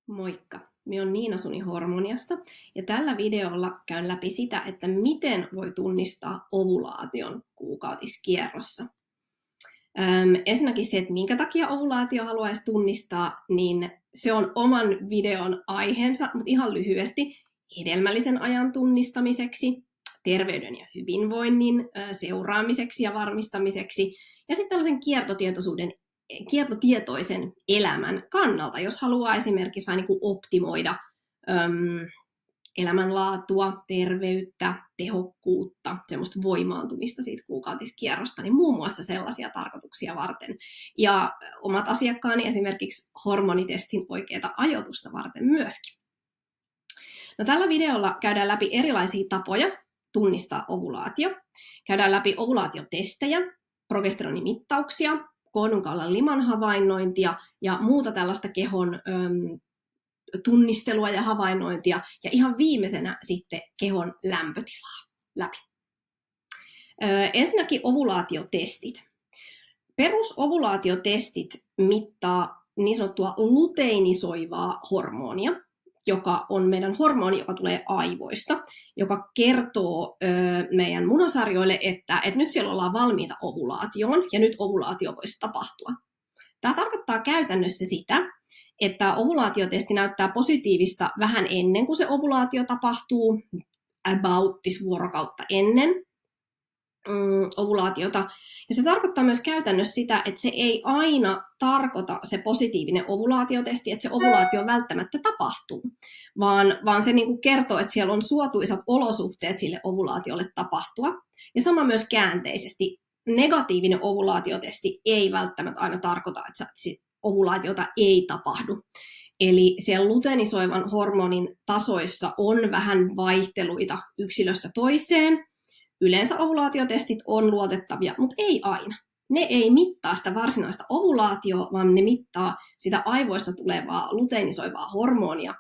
Moikka! Minä olen Niina Suni Hormoniasta ja tällä videolla käyn läpi sitä, että miten voi tunnistaa ovulaation kuukautiskierrossa. Ensinnäkin se, että minkä takia ovulaatio haluaisi tunnistaa, niin se on oman videon aiheensa, mutta ihan lyhyesti hedelmällisen ajan tunnistamiseksi, terveyden ja hyvinvoinnin seuraamiseksi ja varmistamiseksi ja sitten tällaisen kiertotietoisen elämän kannalta, jos haluaa esimerkiksi vähän niin kuin optimoida elämänlaatua, terveyttä, tehokkuutta, semmoista voimaantumista siitä kuukautiskierrosta, niin muun muassa sellaisia tarkoituksia varten. Ja omat asiakkaani esimerkiksi hormonitestin oikeaa ajoitusta varten myöskin. No, tällä videolla käydään läpi erilaisia tapoja tunnistaa ovulaatio. Käydään läpi ovulaatiotestejä, progesteronimittauksia, kohdunkaulan liman havainnointia ja muuta tällaista kehon tunnistelua ja havainnointia. Ja ihan viimeisenä sitten kehon lämpötilaa läpi. Ensinnäkin ovulaatiotestit. Perusovulaatiotestit mittaa niin sanottua luteinisoivaa hormonia, joka on meidän hormoni, joka tulee aivoista, joka kertoo meidän munasarjoille, että nyt siellä ollaan valmiita ovulaatioon ja nyt ovulaatio voisi tapahtua. Tämä tarkoittaa käytännössä sitä, että ovulaatiotesti näyttää positiivista vähän ennen kuin se ovulaatio tapahtuu, about vuorokautta ennen ovulaatiota. Ja se tarkoittaa myös käytännössä sitä, että se ei aina tarkoita se positiivinen ovulaatiotesti, että se ovulaatio välttämättä tapahtuu, vaan se niin kuin kertoo, että siellä on suotuisat olosuhteet sille ovulaatiolle tapahtua. Ja sama myös käänteisesti. Negatiivinen ovulaatiotesti ei välttämättä aina tarkoita, että ovulaatiota ei tapahdu. Eli siellä luteinisoivan hormonin tasoissa on vähän vaihteluita yksilöstä toiseen. Yleensä ovulaatiotestit on luotettavia, mutta ei aina. Ne ei mittaa sitä varsinaista ovulaatioa, vaan ne mittaa sitä aivoista tulevaa luteinisoivaa hormonia,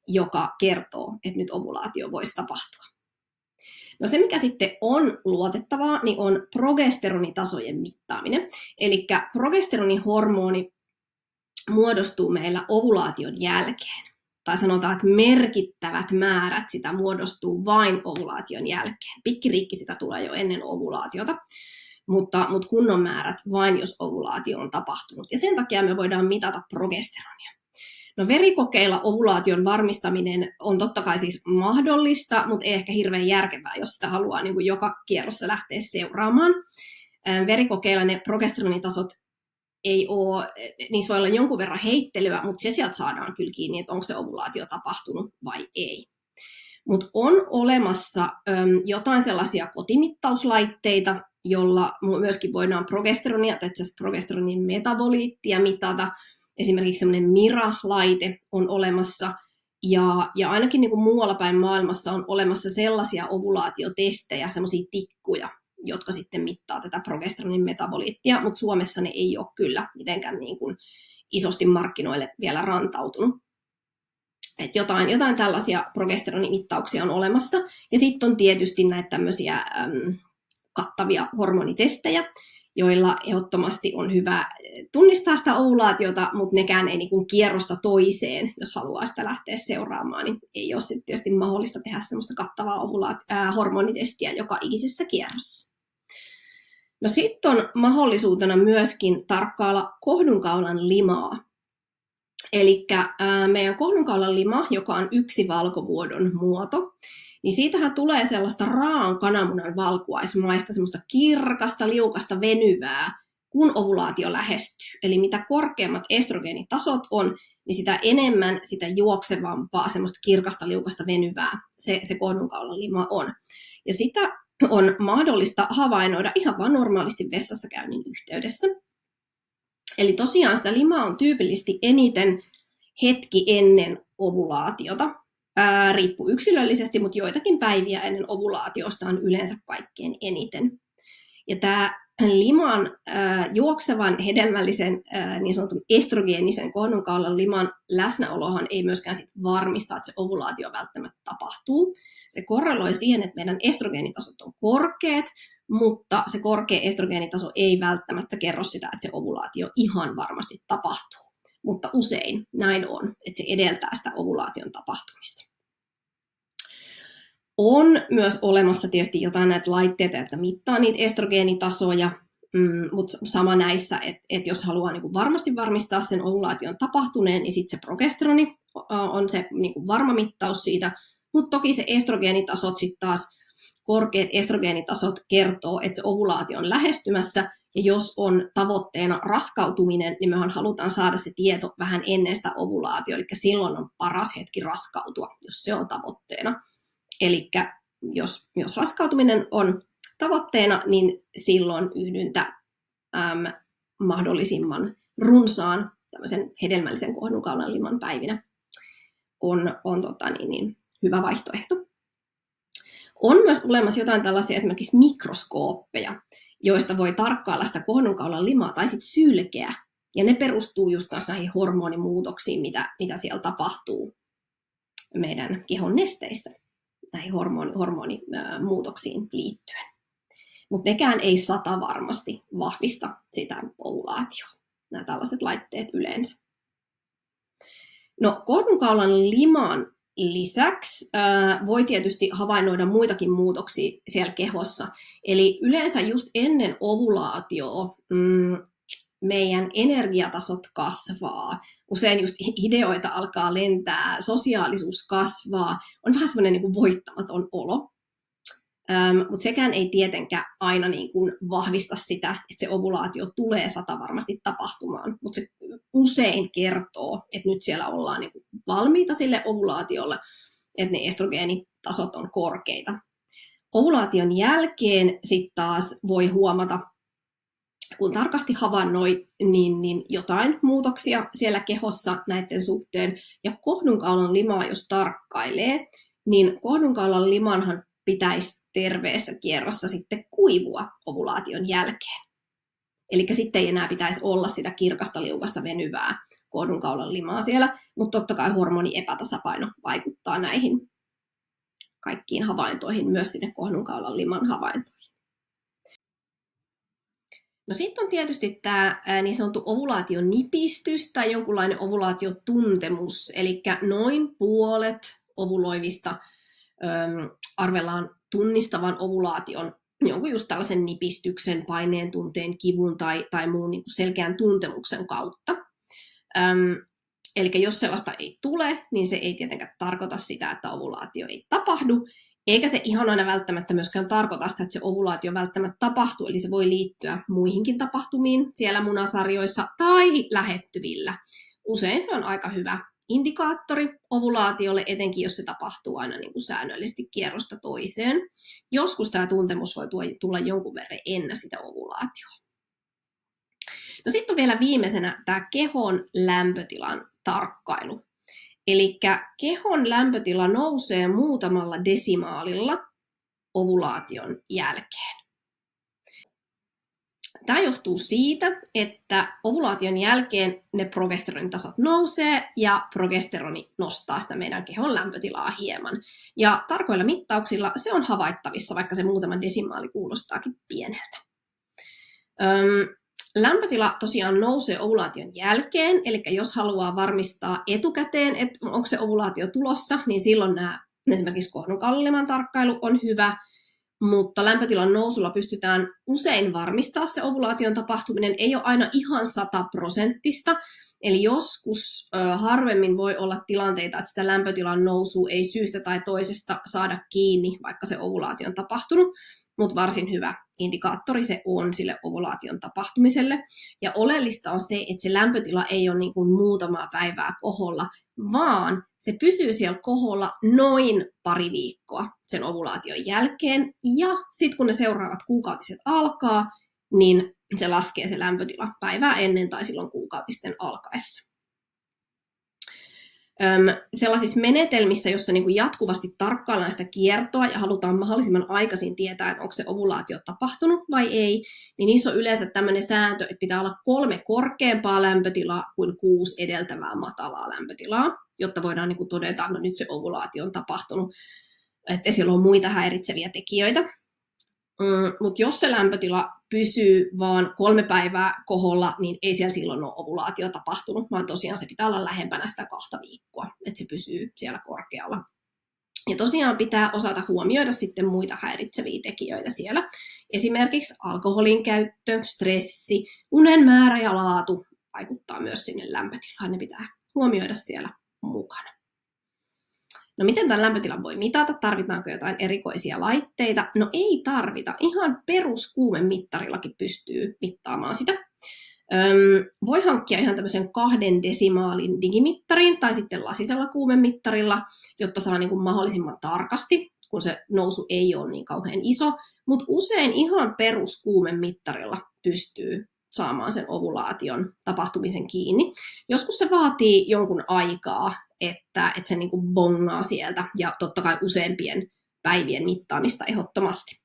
joka kertoo, että nyt ovulaatio voisi tapahtua. No, se, mikä sitten on luotettavaa, niin on progesteronitasojen mittaaminen. Eli progesteronihormoni muodostuu meillä ovulaation jälkeen. Tai sanotaan, että merkittävät määrät sitä muodostuu vain ovulaation jälkeen. Pikkiriikki sitä tulee jo ennen ovulaatiota, mutta kunnon määrät vain, jos ovulaatio on tapahtunut. Ja sen takia me voidaan mitata progesteronia. No, verikokeilla ovulaation varmistaminen on totta kai siis mahdollista, mutta ei ehkä hirveän järkevää, jos sitä haluaa niin kuin joka kierrossa lähteä seuraamaan. Verikokeilla ne progesteronitasot ei ole, niissä voi olla jonkun verran heittelyä, mutta se sieltä saadaan kyllä kiinni, että onko se ovulaatio tapahtunut vai ei. Mutta on olemassa jotain sellaisia kotimittauslaitteita, jolla myöskin voidaan progesteronia tai progesteronin metaboliittia mitata. Esimerkiksi semmoinen Mira-laite on olemassa, ja ainakin niin kuin muualla päin maailmassa on olemassa sellaisia ovulaatiotestejä, semmoisia tikkuja, jotka sitten mittaa tätä progesteronin metaboliittia, mutta Suomessa ne ei ole kyllä mitenkään niin kuin isosti markkinoille vielä rantautunut. Et jotain tällaisia progesteronimittauksia on olemassa, ja sitten on tietysti näitä tämmöisiä kattavia hormonitestejä, joilla ehdottomasti on hyvä tunnistaa sitä ovulaatiota, mutta nekään ei niin kuin kierrosta toiseen, jos haluaa sitä lähteä seuraamaan, niin ei ole sitten tietysti mahdollista tehdä semmoista kattavaa hormonitestiä joka ikisessä kierrossa. No, sitten on mahdollisuutena myöskin tarkkailla kohdunkaulan limaa. Eli meidän kohdunkaulan lima, joka on yksi valkovuodon muoto, niin siitähän tulee sellaista raan kananmunan valkuaismaista, semmoista kirkasta, liukasta, venyvää, kun ovulaatio lähestyy. Eli mitä korkeammat estrogeenitasot on, niin sitä enemmän sitä juoksevampaa, semmoista kirkasta, liukasta, venyvää se kohdunkaulan lima on. Ja sitä on mahdollista havainnoida ihan vaan normaalisti vessassa käynnin yhteydessä. Eli tosiaan sitä limaa on tyypillisesti eniten hetki ennen ovulaatiota. Riippuu yksilöllisesti, mutta joitakin päiviä ennen ovulaatiosta on yleensä kaikkein eniten. Ja tämä liman juoksevan hedelmällisen niin sanotun estrogeenisen kohdunkaulan liman läsnäolohan ei myöskään sit varmista, että se ovulaatio välttämättä tapahtuu. Se korreloi siihen, että meidän estrogeenitasot on korkeat, mutta se korkea estrogeenitaso ei välttämättä kerro sitä, että se ovulaatio ihan varmasti tapahtuu. mutta usein näin on, että se edeltää sitä ovulaation tapahtumista. On myös olemassa tietysti jotain näitä laitteita, jotka mittaa niitä estrogeenitasoja, mutta sama näissä, että jos haluaa niin kuin varmasti varmistaa sen ovulaation tapahtuneen, niin sitten se progesteroni on se niin kuin varma mittaus siitä, mutta toki se estrogeenitasot sitten taas, korkeat estrogeenitasoot kertoo, että se ovulaatio on lähestymässä, ja jos on tavoitteena raskautuminen, niin mehän halutaan saada se tieto vähän ennen sitä ovulaatiota, eli silloin on paras hetki raskautua, jos se on tavoitteena. Eli jos raskautuminen on tavoitteena, niin silloin yhdyntä mahdollisimman runsaan tämmöisen hedelmällisen kohdunkaulanliman päivinä on hyvä vaihtoehto. On myös olemassa jotain tällaisia esimerkiksi mikroskooppeja, joista voi tarkkailla sitä kohdunkaulan limaa tai sitten sylkeä. Ja ne perustuu just näihin hormonimuutoksiin, mitä siellä tapahtuu meidän kehon nesteissä, näihin hormonimuutoksiin liittyen. Mutta nekään ei varmasti vahvista sitä ovulaatioa, nämä tällaiset laitteet yleensä. No, kohdunkaulan liman lisäksi voi tietysti havainnoida muitakin muutoksia siellä kehossa. Eli yleensä just ennen ovulaatioa meidän energiatasot kasvaa. Usein just ideoita alkaa lentää, sosiaalisuus kasvaa. On vähän semmoinen niin kuin voittamaton olo. Mutta sekään ei tietenkään aina niin kuin vahvista sitä, että se ovulaatio tulee varmasti tapahtumaan. Mutta se usein kertoo, että nyt siellä ollaan niin kuin valmiita sille ovulaatiolle, että ne estrogeenitasot on korkeita. Ovulaation jälkeen sitten taas voi huomata, kun tarkasti havainnoi, niin jotain muutoksia siellä kehossa näiden suhteen. Ja kohdunkaulan limaa, jos tarkkailee, niin kohdunkaulan limanhan pitäisi terveessä kierrossa sitten kuivua ovulaation jälkeen. Eli sitten ei enää pitäisi olla sitä kirkasta, liukasta, venyvää kohdunkaulan limaa siellä, mutta totta kai hormoniepätasapaino vaikuttaa näihin kaikkiin havaintoihin, myös sinne kohdunkaulan liman havaintoihin. No sitten on tietysti tämä niin sanottu ovulaation nipistys tai jonkunlainen ovulaatiotuntemus, eli noin puolet ovuloivista arvellaan tunnistavan ovulaation jonkun just tällaisen nipistyksen, paineen tunteen, kivun tai muun niin kuin selkeän tuntemuksen kautta. Eli jos sellaista ei tule, niin se ei tietenkään tarkoita sitä, että ovulaatio ei tapahdu, eikä se ihan aina välttämättä myöskään tarkoita sitä, että se ovulaatio välttämättä tapahtuu, eli se voi liittyä muihinkin tapahtumiin siellä munasarjoissa tai lähettyvillä. Usein se on aika hyvä indikaattori ovulaatiolle, etenkin jos se tapahtuu aina niin kuin säännöllisesti kierrosta toiseen. Joskus tämä tuntemus voi tulla jonkun verran ennen sitä ovulaatioa. No sitten on vielä viimeisenä tämä kehon lämpötilan tarkkailu. Eli kehon lämpötila nousee muutamalla desimaalilla ovulaation jälkeen. Tämä johtuu siitä, että ovulaation jälkeen ne progesteronitasot nousee ja progesteroni nostaa sitä meidän kehon lämpötilaa hieman. Ja tarkoilla mittauksilla se on havaittavissa, vaikka se muutama desimaali kuulostaakin pieneltä. Lämpötila tosiaan nousee ovulaation jälkeen, eli jos haluaa varmistaa etukäteen, että onko se ovulaatio tulossa, niin silloin esimerkiksi kohdunkaulan tarkkailu on hyvä. Mutta lämpötilan nousulla pystytään usein varmistamaan se ovulaation tapahtuminen. Ei ole aina ihan 100%, eli joskus harvemmin voi olla tilanteita, että sitä lämpötilan nousua ei syystä tai toisesta saada kiinni, vaikka se ovulaatio on tapahtunut. Mutta varsin hyvä indikaattori se on sille ovulaation tapahtumiselle. Ja oleellista on se, että se lämpötila ei ole niin kuin muutamaa päivää koholla, vaan se pysyy siellä koholla noin pari viikkoa sen ovulaation jälkeen. Ja sitten kun ne seuraavat kuukautiset alkaa, niin se laskee se lämpötila päivää ennen tai silloin kuukautisten alkaessa. Sellaisissa menetelmissä, jossa niin kuin jatkuvasti tarkkaillaan sitä kiertoa ja halutaan mahdollisimman aikaisin tietää, että onko se ovulaatio tapahtunut vai ei, niin niissä on yleensä tämmöinen sääntö, että pitää olla 3 korkeampaa lämpötilaa kuin 6 edeltävää matalaa lämpötilaa, jotta voidaan niin kuin todeta, että no nyt se ovulaatio on tapahtunut, että siellä on muita häiritseviä tekijöitä. Mutta jos se lämpötila pysyy vaan 3 päivää koholla, niin ei siellä silloin ole ovulaatio tapahtunut, vaan tosiaan se pitää olla lähempänä sitä 2 viikkoa, että se pysyy siellä korkealla. Ja tosiaan pitää osata huomioida sitten muita häiritseviä tekijöitä siellä. Esimerkiksi alkoholin käyttö, stressi, unen määrä ja laatu vaikuttaa myös sinne lämpötilaan. Ne pitää huomioida siellä mukana. No miten tämän lämpötilan voi mitata? Tarvitaanko jotain erikoisia laitteita? No ei tarvita. Ihan peruskuumemittarillakin pystyy mittaamaan sitä. Voi hankkia ihan tämmöisen 2 desimaalin digimittarin tai sitten lasisella kuumemittarilla, jotta saa niin kuin mahdollisimman tarkasti, kun se nousu ei ole niin kauhean iso. Mutta usein ihan peruskuumemittarilla pystyy saamaan sen ovulaation tapahtumisen kiinni. Joskus se vaatii jonkun aikaa, että se niin kuin bongaa sieltä, ja totta kai useampien päivien mittaamista ehdottomasti.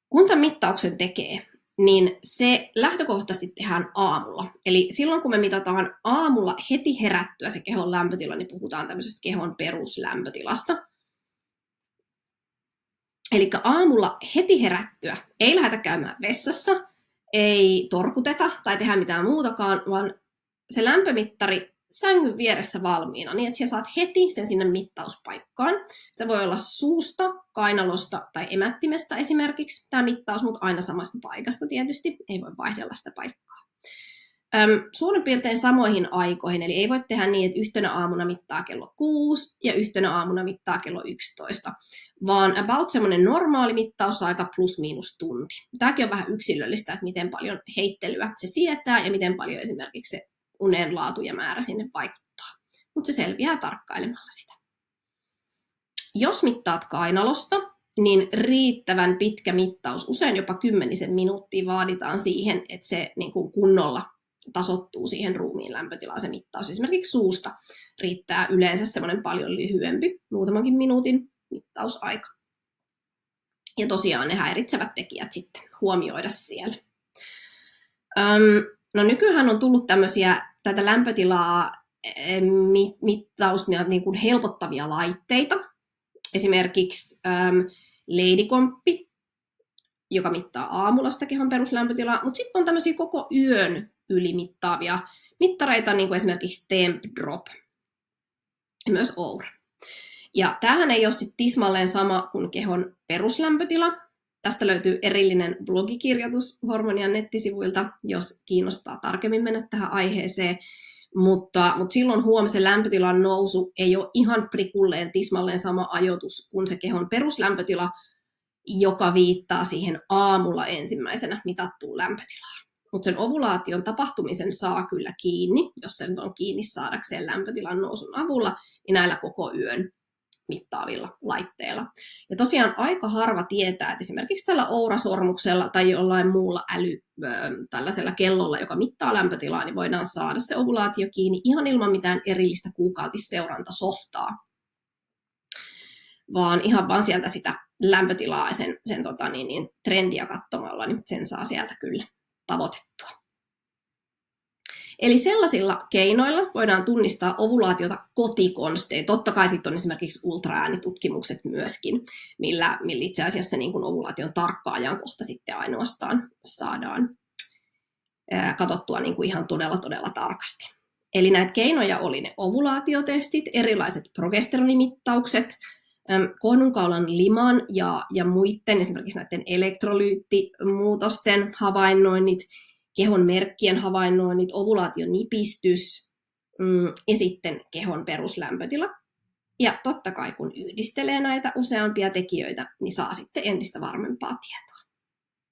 Kun tämän mittauksen tekee, niin se lähtökohtaisesti tehdään aamulla. Eli silloin, kun me mitataan aamulla heti herättyä se kehon lämpötila, niin puhutaan tämmöisestä kehon peruslämpötilasta. Eli aamulla heti herättyä ei lähdetä käymään vessassa, ei torkuteta tai tehdä mitään muutakaan, vaan se lämpömittari sängyn vieressä valmiina, niin että sä saat heti sen sinne mittauspaikkaan. Se voi olla suusta, kainalosta tai emättimestä esimerkiksi tämä mittaus, mutta aina samasta paikasta tietysti, ei voi vaihdella sitä paikkaa. Suurin piirtein samoihin aikoihin, eli ei voi tehdä niin, että yhtenä aamuna mittaa kello 6 ja yhtenä aamuna mittaa kello 11, vaan about semmoinen normaali mittausaika plus miinus tunti. Tämäkin on vähän yksilöllistä, että miten paljon heittelyä se sietää ja miten paljon esimerkiksi se unen laatu ja määrä sinne vaikuttaa. Mutta se selviää tarkkailemalla sitä. Jos mittaat kainalosta, niin riittävän pitkä mittaus, usein jopa 10 minuuttia vaaditaan siihen, että se niin kuin kunnolla tasoittuu siihen ruumiin lämpötilaan se mittaus. Esimerkiksi suusta riittää yleensä semmoinen paljon lyhyempi, muutamankin minuutin mittausaika. Ja tosiaan ne häiritsevät tekijät sitten huomioida siellä. No nykyään on tullut tätä lämpötilaa mittaus niin kuin helpottavia laitteita. Esimerkiksi Ladycomppi, joka mittaa aamulla sitä kehon peruslämpötilaa, mutta sitten on tämmöisiä koko yön ylimittaavia mittareita, niin kuin esimerkiksi Tempdrop ja myös Oura. Ja tämähän ei ole sitten tismalleen sama kuin kehon peruslämpötila. Tästä löytyy erillinen blogikirjoitus Hormonian nettisivuilta, jos kiinnostaa tarkemmin mennä tähän aiheeseen. Mutta silloin se lämpötilan nousu ei ole ihan prikulleen tismalleen sama ajoitus kuin se kehon peruslämpötila, joka viittaa siihen aamulla ensimmäisenä mitattuun lämpötilaan. Mutta sen ovulaation tapahtumisen saa kyllä kiinni, jos sen on kiinni saadakseen lämpötilan nousun avulla, niin näillä koko yön mittaavilla laitteilla. Ja tosiaan aika harva tietää, että esimerkiksi tällä Oura-sormuksella tai jollain muulla tällaisella kellolla, joka mittaa lämpötilaa, niin voidaan saada se ovulaatio kiinni ihan ilman mitään erillistä kuukautisseuranta-softaa, vaan ihan vaan sieltä sitä lämpötilaa ja sen trendiä katsomalla, niin sen saa sieltä kyllä tavoitettua. Eli sellaisilla keinoilla voidaan tunnistaa ovulaatiota kotikonstein. Totta kai sitten on esimerkiksi ultraäänitutkimukset myöskin, millä itse asiassa niin kuin ovulaation tarkka ajankohta sitten ainoastaan saadaan katsottua niin kuin ihan todella tarkasti. Eli näitä keinoja oli ne ovulaatiotestit, erilaiset progesteronimittaukset, kohdunkaulan liman ja muiden, esimerkiksi näiden elektrolyyttimuutosten havainnoinnit, kehon merkkien havainnoinnit, ovulaationipistys ja sitten kehon peruslämpötila. Ja totta kai kun yhdistelee näitä useampia tekijöitä, niin saa sitten entistä varmempaa tietoa.